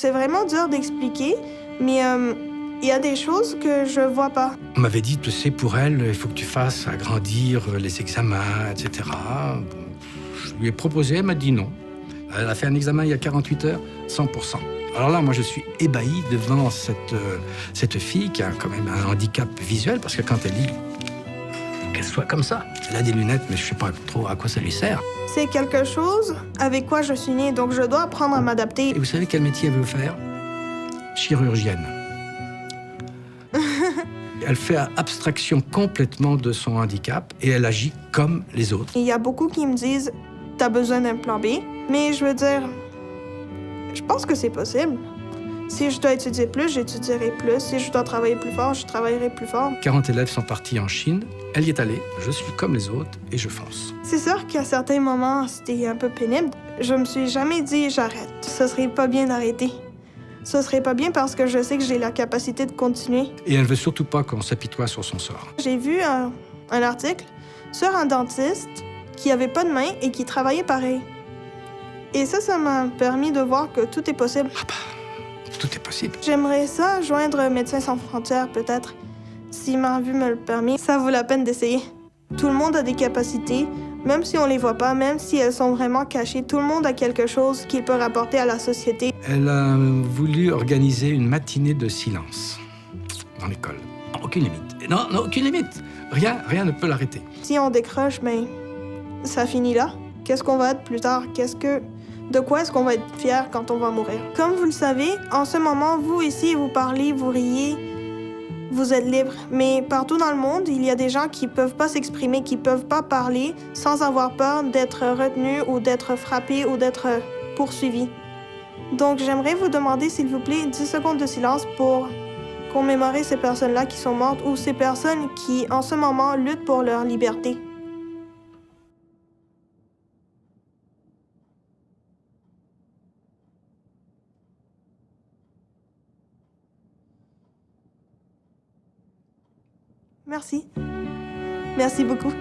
C'est vraiment dur d'expliquer, mais il y a des choses que je vois pas. On m'avait dit, tu sais, pour elle, il faut que tu fasses agrandir les examens, etc. Bon, je lui ai proposé, elle m'a dit non. Elle a fait un examen il y a 48 heures, 100%. Alors là, moi, je suis ébahi devant cette fille qui a quand même un handicap visuel, parce que quand elle lit, qu'elle soit comme ça. Elle a des lunettes, mais je sais pas trop à quoi ça lui sert. C'est quelque chose avec quoi je suis née, donc je dois apprendre à m'adapter. Et vous savez quel métier elle veut faire? Chirurgienne. Elle fait abstraction complètement de son handicap et elle agit comme les autres. Il y a beaucoup qui me disent « t'as besoin d'un plan B », mais je veux dire, je pense que c'est possible. Si je dois étudier plus, j'étudierai plus. Si je dois travailler plus fort, je travaillerai plus fort. 40 élèves sont partis en Chine. Elle y est allée. Je suis comme les autres et je fonce. C'est sûr qu'à certains moments, c'était un peu pénible. Je me suis jamais dit « j'arrête ». Ce serait pas bien d'arrêter. Ce serait pas bien parce que je sais que j'ai la capacité de continuer. Et elle veut surtout pas qu'on s'apitoie sur son sort. J'ai vu un article sur un dentiste qui avait pas de main et qui travaillait pareil. Et ça m'a permis de voir que tout est possible. Ah bah, tout est possible. J'aimerais ça joindre Médecins sans frontières, peut-être. Si ma vue me le permet, ça vaut la peine d'essayer. Tout le monde a des capacités, même si on les voit pas, même si elles sont vraiment cachées. Tout le monde a quelque chose qu'il peut rapporter à la société. Elle a voulu organiser une matinée de silence dans l'école. Aucune limite. Non, aucune limite. Rien ne peut l'arrêter. Si on décroche, mais ça finit là. Qu'est-ce qu'on va être plus tard? De quoi est-ce qu'on va être fier quand on va mourir? Comme vous le savez, en ce moment, vous ici, vous parlez, vous riez, vous êtes libre. Mais partout dans le monde, il y a des gens qui peuvent pas s'exprimer, qui peuvent pas parler sans avoir peur d'être retenus ou d'être frappés ou d'être poursuivis. Donc, j'aimerais vous demander, s'il vous plaît, 10 secondes de silence pour commémorer ces personnes-là qui sont mortes ou ces personnes qui, en ce moment, luttent pour leur liberté. Merci. Merci beaucoup.